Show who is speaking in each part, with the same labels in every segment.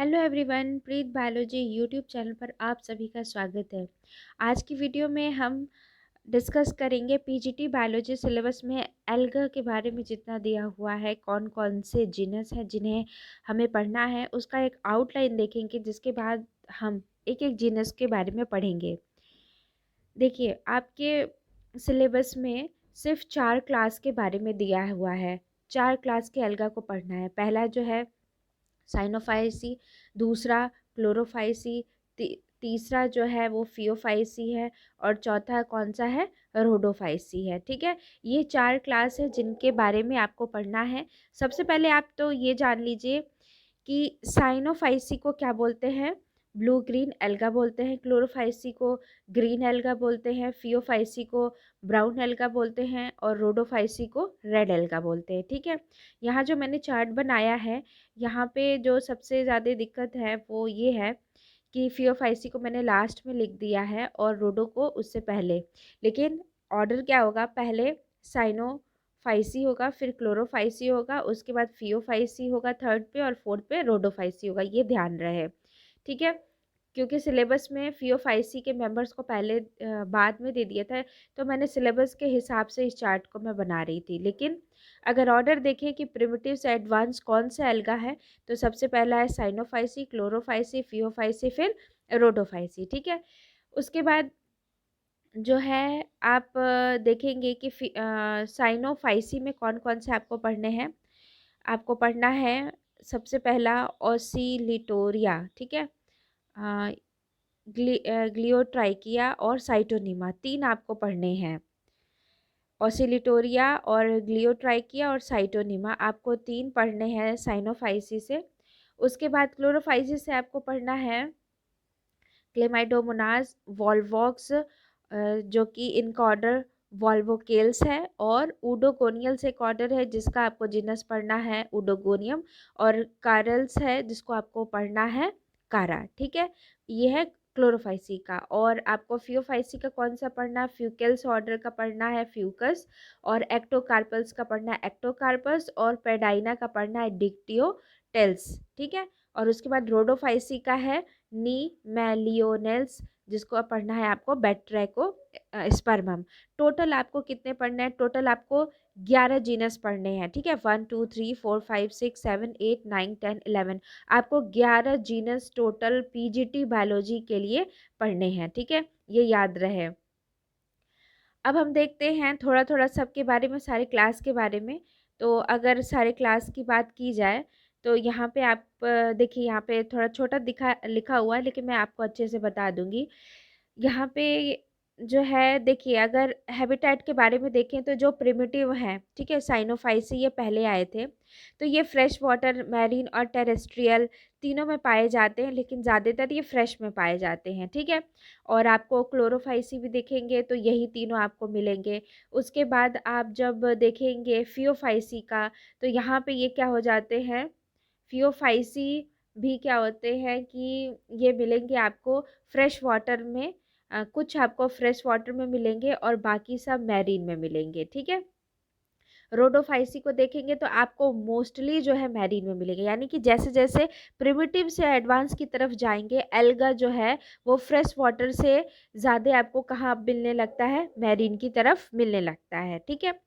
Speaker 1: Hello everyone, प्रीत biology YouTube channel पर आप सभी का स्वागत है। आज की वीडियो में हम डिस्कस करेंगे पीजीटी बायोलॉजी सिलेबस में एल्गा के बारे में जितना दिया हुआ है, कौन कौन से जीनस हैं जिन्हें हमें पढ़ना है, उसका एक आउटलाइन देखेंगे, जिसके बाद हम एक एक जीनस के बारे में पढ़ेंगे। देखिए, आपके सिलेबस में सिर्फ 4 क्लास के बारे में दिया हुआ है। 4 क्लास के एल्गा को पढ़ना है। पहला जो है साइनोफाइसी, दूसरा क्लोरोफाइसी, तीसरा जो है वो फियोफाइसी है और चौथा कौन सा है, रोडोफाइसी है। ठीक है, ये 4 क्लास है जिनके बारे में आपको पढ़ना है। सबसे पहले आप तो ये जान लीजिए कि साइनोफाइसी को क्या बोलते हैं, ब्लू ग्रीन एल्गा बोलते हैं। क्लोरोफाइसी को ग्रीन एल्गा बोलते हैं। फियोफाइसी को ब्राउन एल्गा बोलते हैं और रोडोफाइसी को रेड एल्गा बोलते हैं। ठीक है, यहाँ जो मैंने चार्ट बनाया है, यहाँ पे जो सबसे ज़्यादा दिक्कत है वो ये है कि फियोफाइसी को मैंने लास्ट में लिख दिया है और रोडो को उससे पहले। लेकिन ऑर्डर क्या होगा, पहले साइनोफाइसी होगा, फिर क्लोरोफाइसी होगा, उसके बाद फियोफाइसी होगा थर्ड पे और फोर्थ पे रोडोफाइसी होगा। ये ध्यान रहे, ठीक है। क्योंकि सिलेबस में फियोफाइसी के मेंबर्स को पहले बाद में दे दिया था, तो मैंने सिलेबस के हिसाब से इस चार्ट को मैं बना रही थी। लेकिन अगर ऑर्डर देखें कि प्रिमिटिव से एडवांस कौन सा एल्गा है, तो सबसे पहला है साइनोफाइसी, क्लोरोफाइसी, फियोफाइसी, फिर रोडोफाइसी। ठीक है, उसके बाद जो है आप देखेंगे कि साइनोफाइसी में कौन कौन से आपको पढ़ने हैं। आपको पढ़ना है सबसे पहला ऑसिलिटोरिया, ठीक है, ग्लियोट्राइकिया और साइटोनिमा, 3 आपको पढ़ने हैं। ऑसिलिटोरिया और ग्लियोट्राइकिया और साइटोनिमा आपको 3 पढ़ने हैं साइनोफाइसी से। उसके बाद क्लोरोफाइसी से आपको पढ़ना है क्लेमाइडोमोनास, वॉल्वॉक्स, जो कि इनका ऑर्डर वॉल्वोकेल्स है, और उडोगोनियल्स एक ऑर्डर है जिसका आपको जीनस पढ़ना है उडोगोनियम, और कारल्स है जिसको आपको पढ़ना है कारा। ठीक है, ये है क्लोरोफाइसी का। और आपको फियोफाइसी का कौन सा पढ़ना है, फ्यूकेल्स ऑर्डर का पढ़ना है फ्यूकस, और एक्टोकार्पल्स का पढ़ना है एक्टोकार्पस, और पेडाइना का पढ़ना है डिक्टियोटेल्स। ठीक है, और उसके बाद रोडोफाइसी का है नी मैलियोनेल्स, जिसको पढ़ना है आपको बैट्रैको स्पर्मम। टोटल आपको कितने पढ़ने हैं, टोटल आपको 11 जीनस पढ़ने हैं। ठीक है, 1 2 3 4 5 6 7 8 9 10 11, आपको 11 जीनस टोटल पीजीटी बायोलॉजी के लिए पढ़ने हैं। ठीक है, ये याद रहे। अब हम देखते हैं थोड़ा थोड़ा सबके बारे में, सारे क्लास के बारे में। तो अगर सारे क्लास की बात की जाए तो यहाँ पे आप देखिए, यहाँ पे थोड़ा छोटा लिखा हुआ है, लेकिन मैं आपको अच्छे से बता दूंगी। यहाँ पे जो है देखिए, अगर हैबिटेट के बारे में देखें तो जो प्रिमिटिव हैं, ठीक है, साइनोफाइसी ये पहले आए थे, तो ये फ्रेश वाटर, मैरीन और टेरेस्ट्रियल तीनों में पाए जाते हैं, लेकिन ज़्यादातर ये फ्रेश में पाए जाते हैं। ठीक है, और आपको क्लोरोफाइसी भी देखेंगे तो यही तीनों आपको मिलेंगे। उसके बाद आप जब देखेंगे फियोफाइसी का, तो यहाँ पे ये क्या हो जाते हैं, फियोफाइसी भी क्या होते हैं कि ये मिलेंगे आपको फ्रेश वाटर में। कुछ आपको फ्रेश वाटर में मिलेंगे और बाकी सब मैरीन में मिलेंगे। ठीक है, रोडोफाइसी को देखेंगे तो आपको मोस्टली जो है मैरीन में मिलेंगे, यानी कि जैसे जैसे प्रिमिटिव से एडवांस की तरफ जाएंगे, एल्गा जो है वो फ्रेश वाटर से ज़्यादा आपको कहाँ मिलने लगता है, मैरीन की तरफ मिलने लगता है। ठीक है,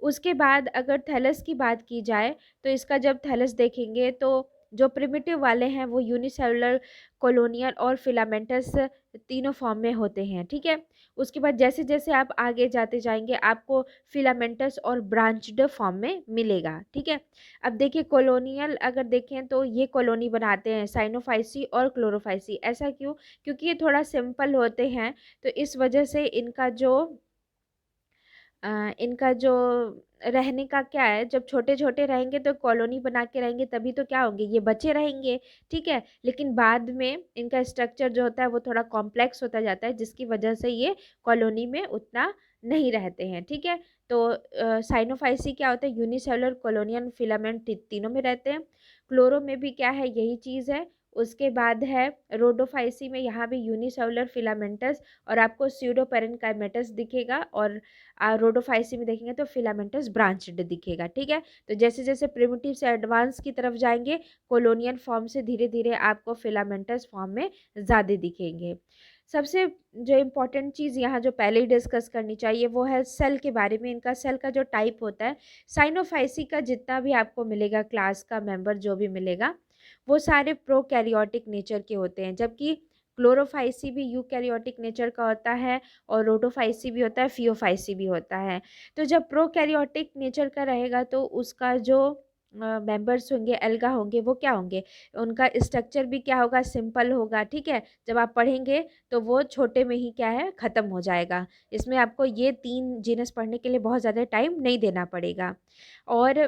Speaker 1: उसके बाद अगर थैलस की बात की जाए तो इसका जब थैलस देखेंगे तो जो प्रिमिटिव वाले हैं वो यूनिसेलुलर, कॉलोनियल और फिलामेंटस तीनों फॉर्म में होते हैं। ठीक है, उसके बाद जैसे जैसे आप आगे जाते जाएंगे आपको फिलामेंटस और ब्रांच्ड फॉर्म में मिलेगा। ठीक है, अब देखिए कॉलोनियल अगर देखें तो ये कॉलोनी बनाते हैं साइनोफाइसी और क्लोरोफाइसी। ऐसा क्यों, क्योंकि ये थोड़ा सिंपल होते हैं, तो इस वजह से इनका जो रहने का क्या है, जब छोटे छोटे रहेंगे तो कॉलोनी बना के रहेंगे, तभी तो क्या होंगे, ये बचे रहेंगे। ठीक है, लेकिन बाद में इनका स्ट्रक्चर जो होता है वो थोड़ा कॉम्प्लेक्स होता जाता है, जिसकी वजह से ये कॉलोनी में उतना नहीं रहते हैं। ठीक है, तो साइनोफाइसी क्या होता है, यूनिसेलुलर, कॉलोनियल, फिलामेंट तीनों में रहते हैं। क्लोरो में भी क्या है, यही चीज़ है, उसके बाद है रोडोफाइसी में, यहाँ भी यूनिसेलुलर फिलामेंटस और आपको स्यूडोपेरेन्काइमेटस दिखेगा, और रोडोफाइसी में देखेंगे तो फिलामेंटस ब्रांच्ड दिखेगा। ठीक है, तो जैसे जैसे प्रिमिटिव से एडवांस की तरफ जाएंगे कॉलोनियल फॉर्म से धीरे धीरे आपको फिलामेंटस फॉर्म में ज़्यादा दिखेंगे। सबसे जो इम्पोर्टेंट चीज़ यहाँ जो पहले ही डिस्कस करनी चाहिए वो है सेल के बारे में। इनका सेल का जो टाइप होता है, साइनोफाइसी का जितना भी आपको मिलेगा क्लास का मेंबर जो भी मिलेगा वो सारे प्रोकैरियोटिक नेचर के होते हैं, जबकि क्लोरोफाइसी भी यूकैरियोटिक नेचर का होता है और रोडोफाइसी भी होता है, फियोफाइसी भी होता है। तो जब प्रोकैरियोटिक नेचर का रहेगा तो उसका जो मेंबर्स होंगे, एल्गा होंगे, वो क्या होंगे, उनका स्ट्रक्चर भी क्या होगा, सिंपल होगा। ठीक है, जब आप पढ़ेंगे तो वो छोटे में ही क्या है, ख़त्म हो जाएगा। इसमें आपको ये 3 जीनस पढ़ने के लिए बहुत ज़्यादा टाइम नहीं देना पड़ेगा। और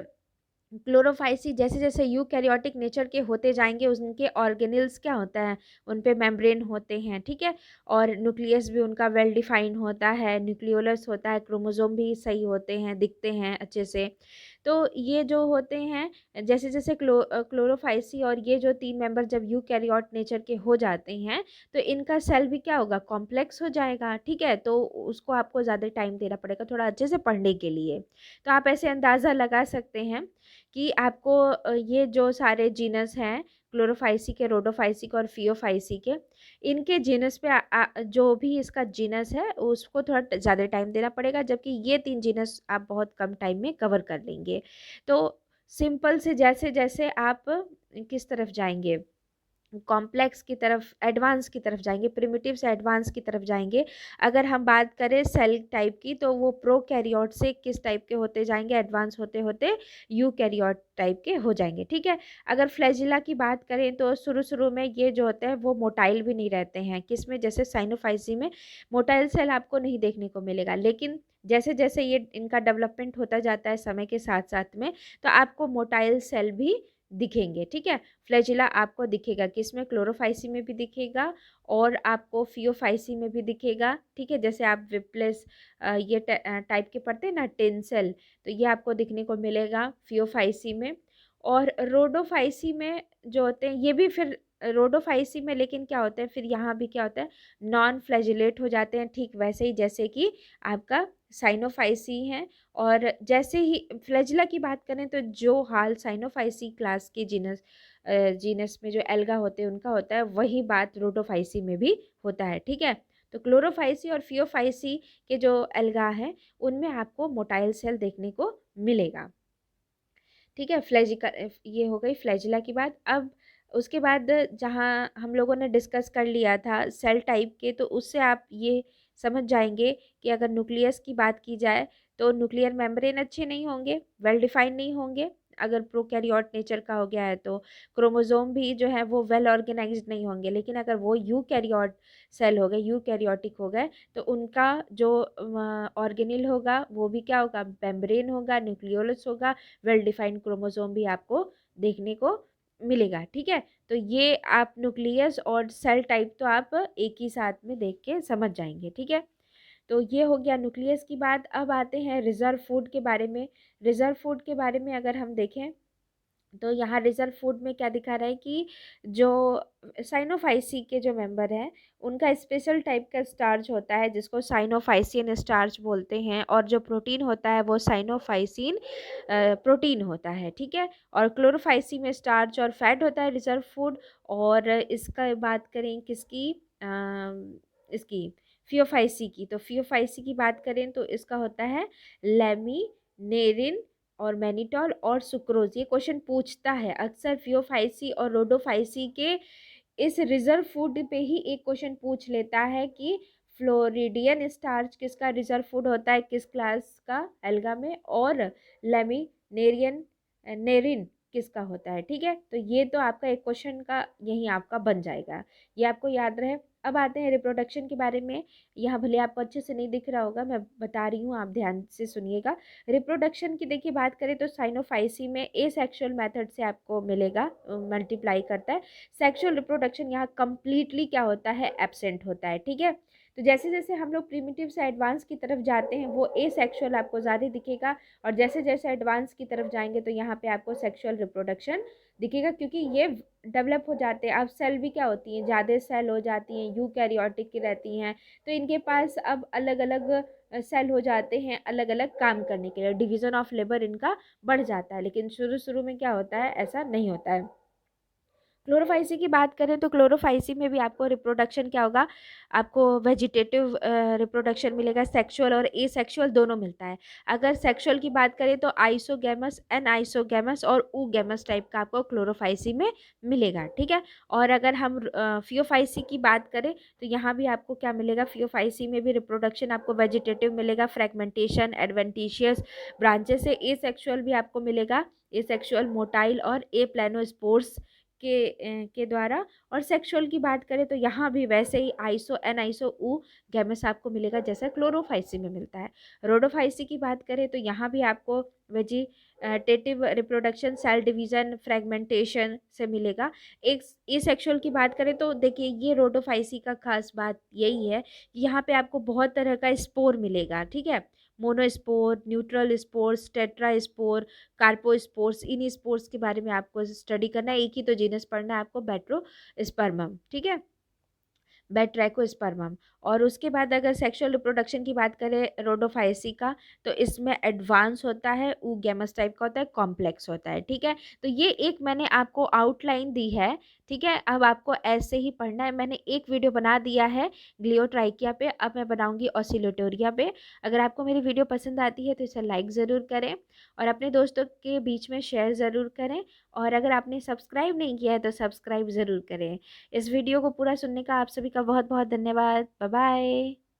Speaker 1: क्लोरोफाइसी जैसे जैसे यूकैरियोटिक नेचर के होते जाएंगे उनके ऑर्गेनेल्स क्या होता है, उन पे मेम्ब्रेन होते हैं। ठीक है, और न्यूक्लियस भी उनका वेल डिफाइंड होता है, न्यूक्लियोलस होता है, क्रोमोसोम भी सही होते हैं, दिखते हैं अच्छे से। तो ये जो होते हैं जैसे जैसे क्लोरोफाइसी और ये जो 3 मेंबर जब यूकैरियोट नेचर के हो जाते हैं तो इनका सेल भी क्या होगा, कॉम्प्लेक्स हो जाएगा। ठीक है, तो उसको आपको ज़्यादा टाइम देना पड़ेगा थोड़ा अच्छे से पढ़ने के लिए। तो आप ऐसे अंदाज़ा लगा सकते हैं कि आपको ये जो सारे जीनस हैं क्लोरोफाइसी के, रोडोफाइसी के और फियोफाइसी के, इनके जीनस पे जो भी इसका जीनस है उसको थोड़ा ज़्यादा टाइम देना पड़ेगा, जबकि ये 3 जीनस आप बहुत कम टाइम में कवर कर लेंगे। तो सिंपल से जैसे जैसे आप किस तरफ जाएंगे, कॉम्प्लेक्स की तरफ, एडवांस की तरफ जाएंगे, प्रिमिटिव से एडवांस की तरफ जाएंगे। अगर हम बात करें सेल टाइप की तो वो प्रोकैरियोट से किस टाइप के होते जाएंगे, एडवांस होते होते यूकैरियोट टाइप के हो जाएंगे। ठीक है, अगर फ्लैजिला की बात करें तो शुरू शुरू में ये जो होते हैं वो मोटाइल भी नहीं रहते हैं, किसमें, जैसे साइनोफाइसी में मोटाइल सेल आपको नहीं देखने को मिलेगा, लेकिन जैसे जैसे ये इनका डेवलपमेंट होता जाता है समय के साथ साथ में तो आपको मोटाइल सेल भी दिखेंगे। ठीक है, फ्लैजिला आपको दिखेगा किसमें, क्लोरोफाइसी में भी दिखेगा और आपको फियोफाइसी में भी दिखेगा। ठीक है, जैसे आप विप्लेस ये टाइप के पढ़ते हैं ना, टेंसेल, तो ये आपको दिखने को मिलेगा फियोफाइसी में। और रोडोफाइसी में जो होते हैं ये भी फिर रोडोफाइसी में, लेकिन क्या होता है फिर यहाँ भी क्या होता है, नॉन फ्लैजिलेट हो जाते हैं, ठीक वैसे ही जैसे कि आपका साइनोफाइसी है। और जैसे ही फ्लैजिला की बात करें तो जो हाल साइनोफाइसी क्लास के जीनस जीनस में जो एल्गा होते हैं उनका होता है, वही बात रोडोफाइसी में भी होता है। ठीक है, तो क्लोरोफाइसी और फियोफाइसी के जो एल्गा हैं उनमें आपको मोटाइल सेल देखने को मिलेगा। ठीक है, फ्लैजिका, ये हो गई फ्लैजिला की बात। अब उसके बाद जहाँ हम लोगों ने डिस्कस कर लिया था सेल टाइप के, तो उससे आप ये समझ जाएंगे कि अगर न्यूक्लियस की बात की जाए तो न्यूक्लियर मेम्ब्रेन अच्छे नहीं होंगे, वेल डिफाइंड नहीं होंगे। अगर प्रोकैरियोट नेचर का हो गया है तो क्रोमोसोम भी जो है वो वेल ऑर्गेनाइज्ड नहीं होंगे, लेकिन अगर वो यूकैरियोट सेल हो गए, यूकैरियोटिक हो गए, तो उनका जो ऑर्गेनिल होगा वो भी क्या होगा, मेम्ब्रेन होगा, न्यूक्लियोलस होगा, वेल डिफाइंड क्रोमोसोम भी आपको देखने को मिलेगा। ठीक है, तो ये आप न्यूक्लियस और सेल टाइप तो आप एक ही साथ में देख के समझ जाएंगे। ठीक है, तो ये हो गया न्यूक्लियस की बात। अब आते हैं रिजर्व फूड के बारे में। रिजर्व फूड के बारे में अगर हम देखें तो यहाँ रिजर्व फूड में क्या दिखा रहा है कि जो साइनोफाइसी के जो मेंबर हैं उनका स्पेशल टाइप का स्टार्च होता है जिसको साइनोफाइसिन स्टार्च बोलते हैं, और जो प्रोटीन होता है वो साइनोफाइसिन प्रोटीन होता है। ठीक है, और क्लोरोफाइसी में स्टार्च और फैट होता है रिजर्व फूड। और इसका बात करें किसकी, इसकी फियोफाइसी की, तो फियोफाइसी की बात करें तो इसका होता है लेमिनेरिन और मैनिटॉल और सुक्रोज। ये क्वेश्चन पूछता है अक्सर फियोफाइसी और रोडोफाइसी के इस रिजर्व फूड पे ही एक क्वेश्चन पूछ लेता है कि फ्लोरिडियन स्टार्च किसका रिजर्व फूड होता है, किस क्लास का एल्गा में, और लेमिनेरियन नेरिन किसका होता है। ठीक है, तो ये तो आपका एक क्वेश्चन का यही आपका बन जाएगा, ये आपको याद रहे। अब आते हैं रिप्रोडक्शन के बारे में। यहाँ भले आपको अच्छे से नहीं दिख रहा होगा, मैं बता रही हूँ, आप ध्यान से सुनिएगा। रिप्रोडक्शन की देखिए बात करें तो साइनोफाइसी में एसेक्सुअल मेथड से आपको मिलेगा, मल्टीप्लाई करता है। सेक्सुअल रिप्रोडक्शन यहाँ कंप्लीटली क्या होता है, एब्सेंट होता है। ठीक है, तो जैसे जैसे हम लोग प्रिमिटिव से एडवांस की तरफ जाते हैं वो एसेक्सुअल आपको ज़्यादा दिखेगा, और जैसे जैसे एडवांस की तरफ जाएंगे तो यहाँ पे आपको सेक्सुअल रिप्रोडक्शन दिखेगा, क्योंकि ये डेवलप हो जाते हैं। अब सेल भी क्या होती हैं, ज़्यादा सेल हो जाती हैं, यूकैरियोटिक की रहती हैं, तो इनके पास अब अलग अलग सेल हो जाते हैं अलग अलग काम करने के लिए, डिवीज़न ऑफ लेबर इनका बढ़ जाता है। लेकिन शुरू शुरू में क्या होता है, ऐसा नहीं होता है। क्लोरोफाइसी की बात करें तो क्लोरोफाइसी में भी आपको रिप्रोडक्शन क्या होगा, आपको वेजिटेटिव रिप्रोडक्शन मिलेगा, सेक्सुअल और एसेक्सुअल दोनों मिलता है। अगर सेक्सुअल की बात करें तो आइसोगैमस, एनआइसोगैमस और ऊगैमस टाइप का आपको क्लोरोफाइसी में मिलेगा, ठीक है। और अगर हम फियोफाइसी की बात करें तो यहाँ भी आपको क्या मिलेगा, फियोफाइसी में भी रिप्रोडक्शन आपको वेजिटेटिव मिलेगा, फ्रेगमेंटेशन, एडवेंटिशियस ब्रांचेस से। एसेक्सुअल भी आपको मिलेगा, एसेक्सुअल मोटाइल और ए प्लानोस्पोर्स के द्वारा। और सेक्सुअल की बात करें तो यहाँ भी वैसे ही आइसो, एनआइसो, ऊ गैमेस आपको मिलेगा जैसा क्लोरोफाइसी में मिलता है। रोडोफाइसी की बात करें तो यहाँ भी आपको vegetative reproduction, cell division, fragmentation से मिलेगा। एक एसेक्सुअल की बात करें तो देखिए ये रोडोफाइसी का खास बात यही है कि यहाँ पे आपको बहुत तरह का स्पोर मिलेगा, ठीक है। मोनोस्पोर, न्यूट्रल स्पोर्स, टेट्रा स्पोर, कार्पोस्पोर्स, इन स्पोर्स के बारे में आपको स्टडी करना है। एक ही तो जीनस पढ़ना है आपको, बैट्रोस्पर्मम, ठीक है, बैट्रैकोस्पर्मम। और उसके बाद अगर सेक्सुअल रिप्रोडक्शन की बात करें रोडोफाइसी का, तो इसमें एडवांस होता है, ऊगैमस टाइप का होता है, कॉम्प्लेक्स होता है, ठीक है। तो ये एक मैंने आपको आउटलाइन दी है, ठीक है। अब आपको ऐसे ही पढ़ना है। मैंने एक वीडियो बना दिया है ग्लियोट्राइकिया पे, अब मैं बनाऊंगी ऑसिलेटोरिया पे। अगर आपको मेरी वीडियो पसंद आती है तो इसे लाइक ज़रूर करें और अपने दोस्तों के बीच में शेयर ज़रूर करें, और अगर आपने सब्सक्राइब नहीं किया है तो सब्सक्राइब ज़रूर करें। इस वीडियो को पूरा सुनने का आप सभी का बहुत बहुत धन्यवाद। Bye bye.